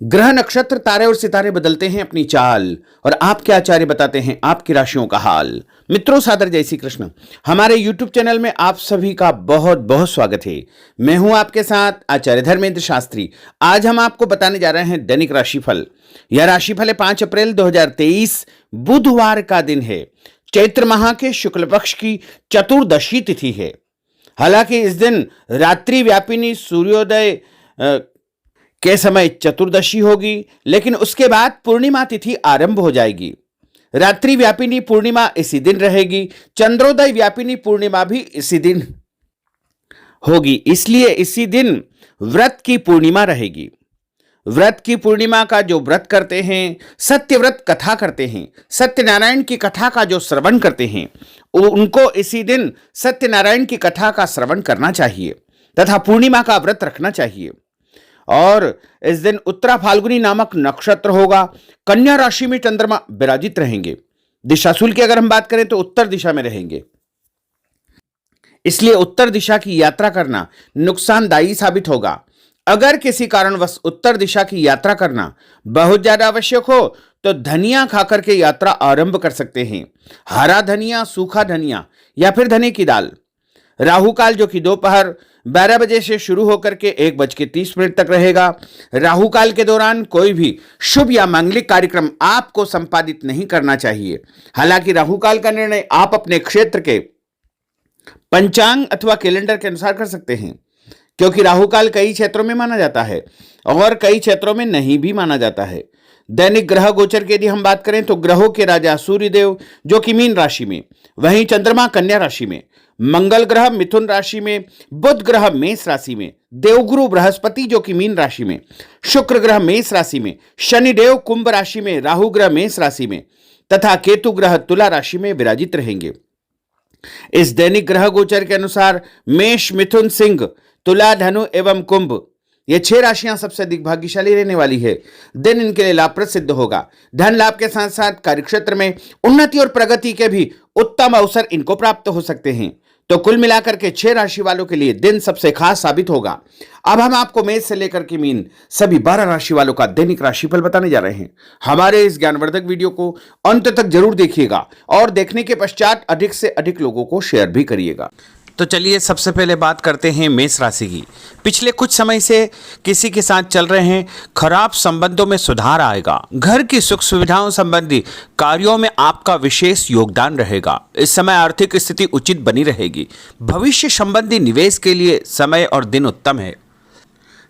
ग्रह नक्षत्र तारे और सितारे बदलते हैं अपनी चाल और आपके आचार्य बताते हैं आपकी राशियों का हाल। मित्रों, सादर जय श्री कृष्ण। हमारे YouTube चैनल में आप सभी का बहुत बहुत स्वागत है। मैं हूं आपके साथ आचार्य धर्मेंद्र शास्त्री। आज हम आपको बताने जा रहे हैं दैनिक राशिफल। यह राशिफल है 5 अप्रैल 2023 बुधवार का दिन है। चैत्र माह के शुक्ल पक्ष की चतुर्दशी तिथि है। हालांकि इस दिन रात्रि व्यापिनी सूर्योदय के समय चतुर्दशी होगी, लेकिन उसके बाद पूर्णिमा तिथि आरंभ हो जाएगी। रात्रि व्यापिनी पूर्णिमा इसी दिन रहेगी। चंद्रोदय व्यापिनी पूर्णिमा भी इसी दिन होगी, इसलिए इसी दिन व्रत की पूर्णिमा रहेगी। व्रत की पूर्णिमा का जो व्रत करते हैं, सत्यव्रत कथा करते हैं, सत्यनारायण की कथा का जो श्रवण करते हैं, उनको इसी दिन सत्यनारायण की कथा का श्रवण करना चाहिए तथा पूर्णिमा का व्रत रखना चाहिए। और इस दिन उत्तरा फाल्गुनी नामक नक्षत्र होगा। कन्या राशि में चंद्रमा विराजित रहेंगे। दिशाशूल की अगर हम बात करें तो उत्तर दिशा में रहेंगे, इसलिए उत्तर दिशा की यात्रा करना नुकसानदायी साबित होगा। अगर किसी कारणवश उत्तर दिशा की यात्रा करना बहुत ज्यादा आवश्यक हो तो धनिया खाकर के यात्रा आरंभ कर सकते हैं। हरा धनिया, सूखा धनिया या फिर धने की दाल। राहु काल जो कि दोपहर 12 बजे से शुरू होकर के 1:30 तक रहेगा। राहु काल के दौरान कोई भी शुभ या मांगलिक कार्यक्रम आपको संपादित नहीं करना चाहिए। हालांकि राहु काल का निर्णय आप अपने क्षेत्र के पंचांग अथवा कैलेंडर के अनुसार कर सकते हैं, क्योंकि राहु काल कई क्षेत्रों में माना जाता है और कई क्षेत्रों में नहीं भी माना जाता है। दैनिक ग्रह गोचर की यदि हम बात करें तो ग्रहों के राजा सूर्यदेव जो कि मीन राशि में, वहीं चंद्रमा कन्या राशि में, मंगल ग्रह मिथुन राशि में, बुध ग्रह मेष राशि में, देवगुरु बृहस्पति जो कि मीन राशि में, शुक्र ग्रह मेष राशि में, शनिदेव कुंभ राशि में, राहु ग्रह मेष राशि में तथा केतु ग्रह तुला राशि में विराजित रहेंगे। इस दैनिक ग्रह गोचर के अनुसार मेष, मिथुन, सिंह, तुला, धनु एवं कुंभ ये 6 राशियां सबसे अधिक भाग्यशाली रहने वाली है। दिन इनके लिए लाभप्रद सिद्ध होगा। धन लाभ के साथ साथ कार्यक्षेत्र में उन्नति और प्रगति के भी उत्तम अवसर इनको प्राप्त हो सकते हैं। तो कुल मिलाकर के 6 राशि वालों के लिए दिन सबसे खास साबित होगा। अब हम आपको मेष से लेकर के मीन सभी 12 राशि वालों का दैनिक राशिफल बताने जा रहे हैं। हमारे इस ज्ञानवर्धक वीडियो को अंत तक जरूर देखिएगा और देखने के पश्चात अधिक से अधिक लोगों को शेयर भी करिएगा। तो चलिए सबसे पहले बात करते हैं मेष राशि की। पिछले कुछ समय से किसी के साथ चल रहे हैं खराब संबंधों में सुधार आएगा। घर की सुख सुविधाओं संबंधी कार्यों में आपका विशेष योगदान रहेगा। इस समय आर्थिक स्थिति उचित बनी रहेगी। भविष्य संबंधी निवेश के लिए समय और दिन उत्तम है।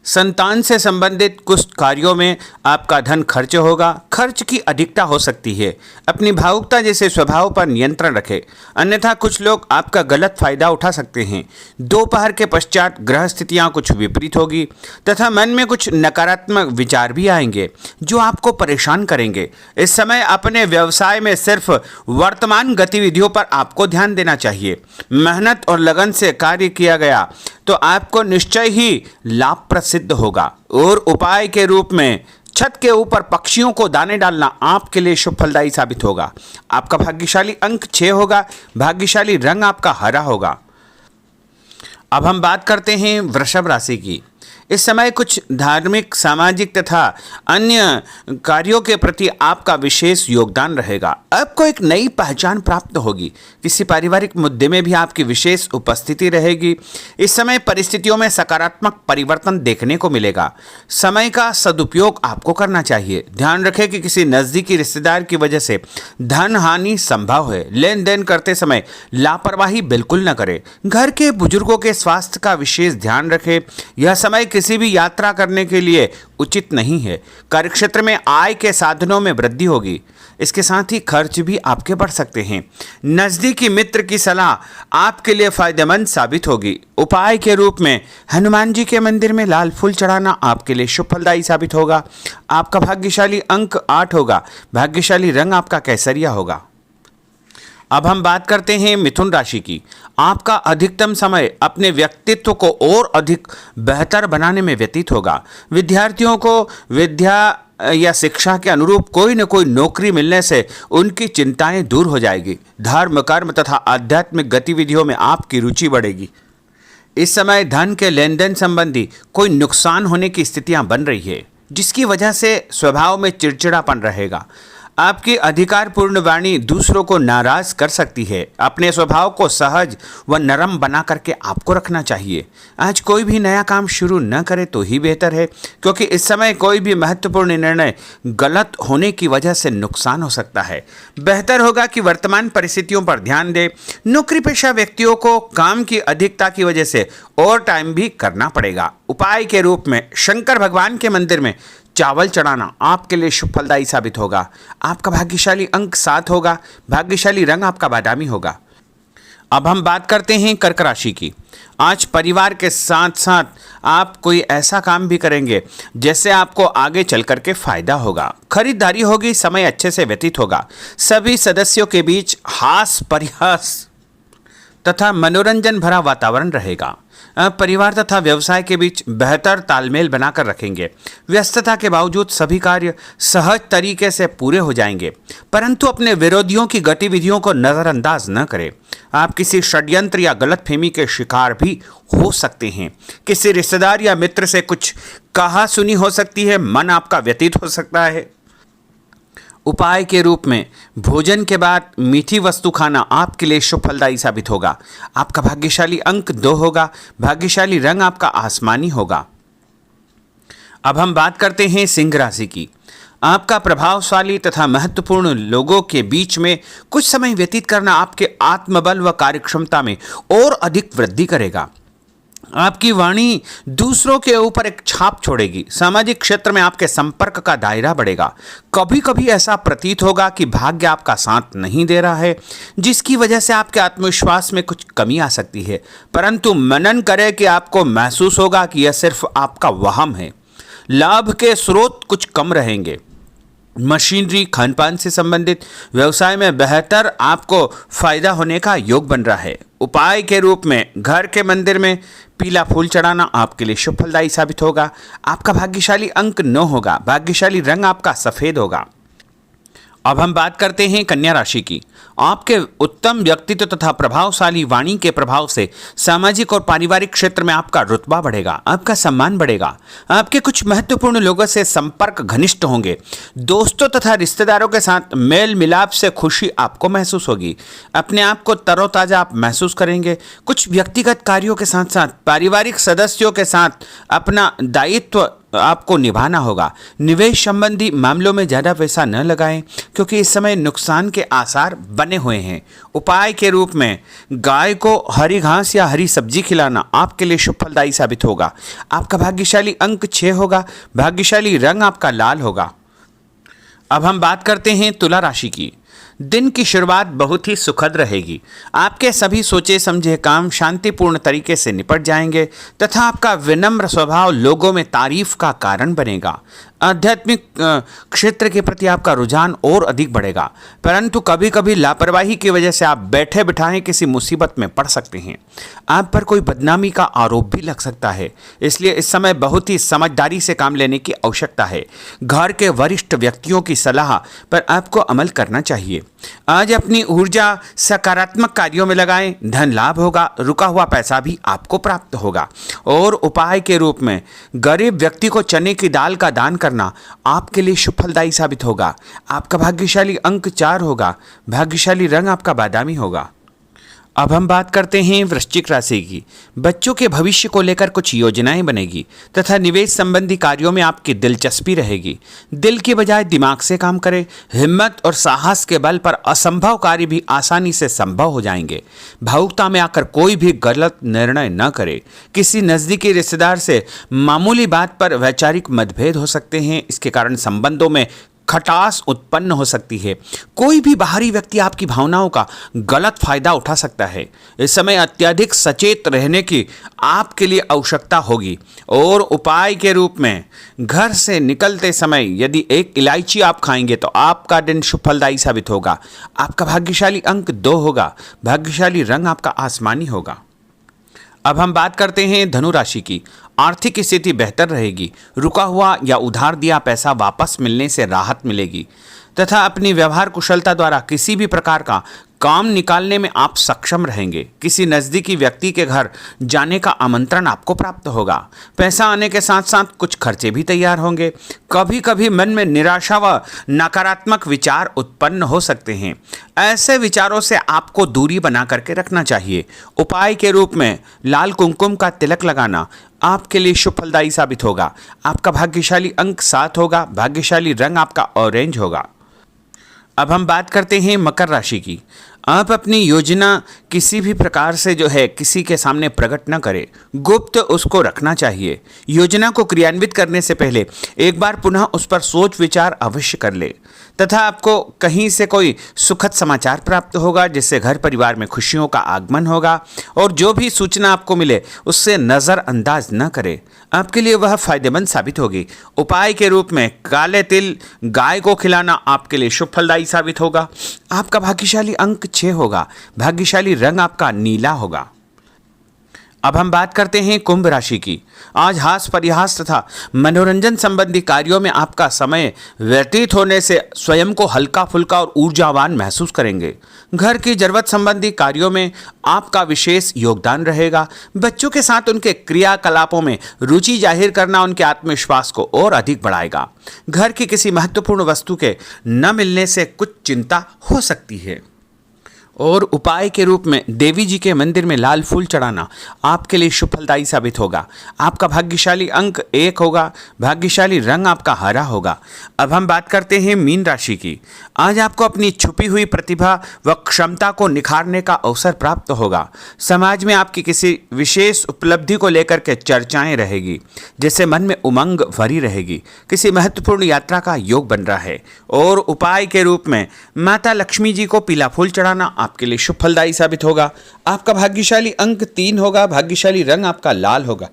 संतान से संबंधित कुछ कार्यों में आपका धन खर्च होगा। खर्च की अधिकता हो सकती है। अपनी भावुकता जैसे स्वभाव पर नियंत्रण रखें, अन्यथा कुछ लोग आपका गलत फायदा उठा सकते हैं। दोपहर के पश्चात ग्रह स्थितियां कुछ विपरीत होगी तथा मन में कुछ नकारात्मक विचार भी आएंगे जो आपको परेशान करेंगे। इस समय अपने व्यवसाय में सिर्फ वर्तमान गतिविधियों पर आपको ध्यान देना चाहिए। मेहनत और लगन से कार्य किया गया तो आपको निश्चय ही लाभ सिद्ध होगा। और उपाय के रूप में छत के ऊपर पक्षियों को दाने डालना आपके लिए शुभ फलदायी साबित होगा। आपका भाग्यशाली अंक 6 होगा। भाग्यशाली रंग आपका हरा होगा। अब हम बात करते हैं वृषभ राशि की। इस समय कुछ धार्मिक, सामाजिक तथा अन्य कार्यों के प्रति आपका विशेष योगदान रहेगा। आपको एक नई पहचान प्राप्त होगी। किसी पारिवारिक मुद्दे में भी आपकी विशेष उपस्थिति रहेगी। इस समय परिस्थितियों में सकारात्मक परिवर्तन देखने को मिलेगा। समय का सदुपयोग आपको करना चाहिए। ध्यान रखें कि किसी नज़दीकी रिश्तेदार की वजह से धन हानि संभव है। लेन देन करते समय लापरवाही बिल्कुल न करें। घर के बुजुर्गों के स्वास्थ्य का विशेष ध्यान रखें। यह समय किसी भी यात्रा करने के लिए उचित नहीं है। कार्यक्षेत्र में आय के साधनों में वृद्धि होगी। इसके साथ ही खर्च भी आपके बढ़ सकते हैं। नज़दीकी मित्र की सलाह आपके लिए फायदेमंद साबित होगी। उपाय के रूप में हनुमान जी के मंदिर में लाल फूल चढ़ाना आपके लिए शुभ फलदायी साबित होगा। आपका भाग्यशाली अंक 8 होगा। भाग्यशाली रंग आपका केसरिया होगा। अब हम बात करते हैं मिथुन राशि की। आपका अधिकतम समय अपने व्यक्तित्व को और अधिक बेहतर बनाने में व्यतीत होगा। विद्यार्थियों को विद्या या शिक्षा के अनुरूप कोई न कोई नौकरी मिलने से उनकी चिंताएं दूर हो जाएगी। धर्म, कर्म तथा आध्यात्मिक गतिविधियों में आपकी रुचि बढ़ेगी। इस समय धन के लेन देन संबंधी कोई नुकसान होने की स्थितियां बन रही है। जिसकी वजह से स्वभाव में चिड़चिड़ापन रहेगा। आपकी अधिकारपूर्ण वाणी दूसरों को नाराज कर सकती है। अपने स्वभाव को सहज व नरम बना करके आपको रखना चाहिए। आज कोई भी नया काम शुरू न करे तो ही बेहतर है, क्योंकि इस समय कोई भी महत्वपूर्ण निर्णय गलत होने की वजह से नुकसान हो सकता है। बेहतर होगा कि वर्तमान परिस्थितियों पर ध्यान दें। नौकरी पेशा व्यक्तियों को काम की अधिकता की वजह से ओवर टाइम भी करना पड़ेगा। उपाय के रूप में शंकर भगवान के मंदिर में चावल चढ़ाना आपके लिए शुभ फलदायी साबित होगा। आपका भाग्यशाली अंक 7 होगा। भाग्यशाली रंग आपका बादामी होगा। अब हम बात करते हैं कर्क राशि की। आज परिवार के साथ साथ आप कोई ऐसा काम भी करेंगे जिससे आपको आगे चल करके फायदा होगा। खरीदारी होगी, समय अच्छे से व्यतीत होगा। सभी सदस्यों के बीच हास परिहास तथा मनोरंजन भरा वातावरण रहेगा। परिवार तथा व्यवसाय के बीच बेहतर तालमेल बनाकर रखेंगे। व्यस्तता के बावजूद सभी कार्य सहज तरीके से पूरे हो जाएंगे, परंतु अपने विरोधियों की गतिविधियों को नज़रअंदाज न करें। आप किसी षड्यंत्र या गलतफहमी के शिकार भी हो सकते हैं। किसी रिश्तेदार या मित्र से कुछ कहा सुनी हो सकती है। मन आपका व्यतीत हो सकता है। उपाय के रूप में भोजन के बाद मीठी वस्तु खाना आपके लिए शुभ फलदायी साबित होगा। आपका भाग्यशाली अंक 2 होगा। भाग्यशाली रंग आपका आसमानी होगा। अब हम बात करते हैं सिंह राशि की। आपका प्रभावशाली तथा महत्वपूर्ण लोगों के बीच में कुछ समय व्यतीत करना आपके आत्मबल व कार्यक्षमता में और अधिक वृद्धि करेगा। आपकी वाणी दूसरों के ऊपर एक छाप छोड़ेगी। सामाजिक क्षेत्र में आपके संपर्क का दायरा बढ़ेगा। कभी कभी ऐसा प्रतीत होगा कि भाग्य आपका साथ नहीं दे रहा है, जिसकी वजह से आपके आत्मविश्वास में कुछ कमी आ सकती है, परंतु मनन करें कि आपको महसूस होगा कि यह सिर्फ आपका वहम है। लाभ के स्रोत कुछ कम रहेंगे। मशीनरी, खानपान से संबंधित व्यवसाय में बेहतर आपको फायदा होने का योग बन रहा है। उपाय के रूप में घर के मंदिर में पीला फूल चढ़ाना आपके लिए शुभ फलदायी साबित होगा। आपका भाग्यशाली अंक 9 होगा। भाग्यशाली रंग आपका सफेद होगा। अब हम बात करते हैं कन्या राशि की। आपके उत्तम व्यक्तित्व तथा प्रभावशाली वाणी के प्रभाव से सामाजिक और पारिवारिक क्षेत्र में आपका रुतबा बढ़ेगा, आपका सम्मान बढ़ेगा। आपके कुछ महत्वपूर्ण लोगों से संपर्क घनिष्ठ होंगे। दोस्तों तथा रिश्तेदारों के साथ मेल मिलाप से खुशी आपको महसूस होगी। अपने आप को तरोताजा आप महसूस करेंगे। कुछ व्यक्तिगत कार्यों के साथ साथ पारिवारिक सदस्यों के साथ अपना दायित्व आपको निभाना होगा। निवेश संबंधी मामलों में ज़्यादा पैसा न लगाएं, क्योंकि इस समय नुकसान के आसार बने हुए हैं। उपाय के रूप में गाय को हरी घास या हरी सब्जी खिलाना आपके लिए शुभ फलदायी साबित होगा। आपका भाग्यशाली अंक 6 होगा। भाग्यशाली रंग आपका लाल होगा। अब हम बात करते हैं तुला राशि की। दिन की शुरुआत बहुत ही सुखद रहेगी। आपके सभी सोचे समझे काम शांतिपूर्ण तरीके से निपट जाएंगे तथा आपका विनम्र स्वभाव लोगों में तारीफ का कारण बनेगा। आध्यात्मिक क्षेत्र के प्रति आपका रुझान और अधिक बढ़ेगा, परंतु कभी कभी लापरवाही की वजह से आप बैठे बिठाए किसी मुसीबत में पड़ सकते हैं। आप पर कोई बदनामी का आरोप भी लग सकता है, इसलिए इस समय बहुत ही समझदारी से काम लेने की आवश्यकता है। घर के वरिष्ठ व्यक्तियों की सलाह पर आपको अमल करना चाहिए। आज अपनी ऊर्जा सकारात्मक कार्यों में लगाएं। धन लाभ होगा। रुका हुआ पैसा भी आपको प्राप्त होगा। और उपाय के रूप में गरीब व्यक्ति को चने की दाल का दान करना आपके लिए शुभ फलदायी साबित होगा। आपका भाग्यशाली अंक 4 होगा। भाग्यशाली रंग आपका बादामी होगा। अब हम बात करते हैं वृश्चिक राशि की। बच्चों के भविष्य को लेकर कुछ योजनाएं बनेगी तथा निवेश संबंधी कार्यों में आपकी दिलचस्पी रहेगी। दिल की बजाय दिमाग से काम करें। हिम्मत और साहस के बल पर असंभव कार्य भी आसानी से संभव हो जाएंगे। भावुकता में आकर कोई भी गलत निर्णय न करें। किसी नज़दीकी रिश्तेदार से मामूली बात पर वैचारिक मतभेद हो सकते हैं। इसके कारण संबंधों में खटास उत्पन्न हो सकती है। कोई भी बाहरी व्यक्ति आपकी भावनाओं का गलत फायदा उठा सकता है। इस समय अत्यधिक सचेत रहने की आपके लिए आवश्यकता होगी। और उपाय के रूप में घर से निकलते समय यदि एक इलायची आप खाएंगे तो आपका दिन शुभ फलदायी साबित होगा। आपका भाग्यशाली अंक 2 होगा। भाग्यशाली रंग आपका आसमानी होगा। अब हम बात करते हैं धनु राशि की। आर्थिक स्थिति बेहतर रहेगी। रुका हुआ या उधार दिया पैसा वापस मिलने से राहत मिलेगी तथा अपनी व्यवहार कुशलता द्वारा किसी भी प्रकार का काम निकालने में आप सक्षम रहेंगे। किसी नज़दीकी व्यक्ति के घर जाने का आमंत्रण आपको प्राप्त होगा। पैसा आने के साथ साथ कुछ खर्चे भी तैयार होंगे। कभी कभी मन में निराशा व नकारात्मक विचार उत्पन्न हो सकते हैं। ऐसे विचारों से आपको दूरी बना करके रखना चाहिए। उपाय के रूप में लाल कुमकुम का तिलक लगाना आपके लिए शुभ फलदायी साबित होगा। आपका भाग्यशाली अंक 7 होगा। भाग्यशाली रंग आपका ऑरेंज होगा। अब हम बात करते हैं मकर राशि की। आप अपनी योजना किसी भी प्रकार से जो है किसी के सामने प्रकट न करें, गुप्त उसको रखना चाहिए। योजना को क्रियान्वित करने से पहले एक बार पुनः उस पर सोच विचार अवश्य कर ले तथा आपको कहीं से कोई सुखद समाचार प्राप्त होगा जिससे घर परिवार में खुशियों का आगमन होगा। और जो भी सूचना आपको मिले उससे नज़रअंदाज न करें, आपके लिए वह फायदेमंद साबित होगी। उपाय के रूप में काले तिल गाय को खिलाना आपके लिए शुभ फलदायी साबित होगा। आपका भाग्यशाली अंक 6 होगा। भाग्यशाली रंग आपका नीला होगा। अब हम बात करते हैं कुंभ राशि की। आज हास परिहास तथा मनोरंजन संबंधी कार्यों में आपका समय व्यतीत होने से स्वयं को हल्का फुल्का और ऊर्जावान महसूस करेंगे। घर की जरूरत संबंधी कार्यों में आपका विशेष योगदान रहेगा। बच्चों के साथ उनके क्रियाकलापों में रुचि जाहिर करना उनके आत्मविश्वास को और अधिक बढ़ाएगा। घर की किसी महत्वपूर्ण वस्तु के न मिलने से कुछ चिंता हो सकती है। और उपाय के रूप में देवी जी के मंदिर में लाल फूल चढ़ाना आपके लिए शुभ फलदायी साबित होगा। आपका भाग्यशाली अंक 1 होगा। भाग्यशाली रंग आपका हरा होगा। अब हम बात करते हैं मीन राशि की। आज आपको अपनी छुपी हुई प्रतिभा व क्षमता को निखारने का अवसर प्राप्त होगा। समाज में आपकी किसी विशेष उपलब्धि को लेकर के चर्चाएं रहेगी जिससे मन में उमंग भरी रहेगी। किसी महत्वपूर्ण यात्रा का योग बन रहा है। और उपाय के रूप में माता लक्ष्मी जी को पीला फूल चढ़ाना आपके लिए शुभ फलदायी साबित होगा। आपका भाग्यशाली अंक 3 होगा। भाग्यशाली रंग आपका लाल होगा।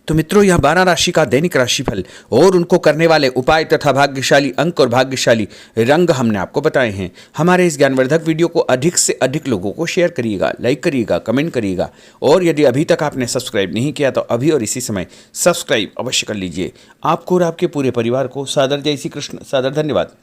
तो मित्रों, यह 12 राशि का दैनिक राशिफल और उनको करने वाले उपाय तथा भाग्यशाली अंक और भाग्यशाली रंग हमने आपको बताए हैं। हमारे इस ज्ञानवर्धक वीडियो को अधिक से अधिक लोगों को शेयर करिएगा, लाइक करिएगा, कमेंट करिएगा। और यदि अभी तक आपने सब्सक्राइब नहीं किया तो अभी और इसी समय सब्सक्राइब अवश्य कर लीजिए। आपको और आपके पूरे परिवार को सादर जय श्री कृष्ण। सादर धन्यवाद।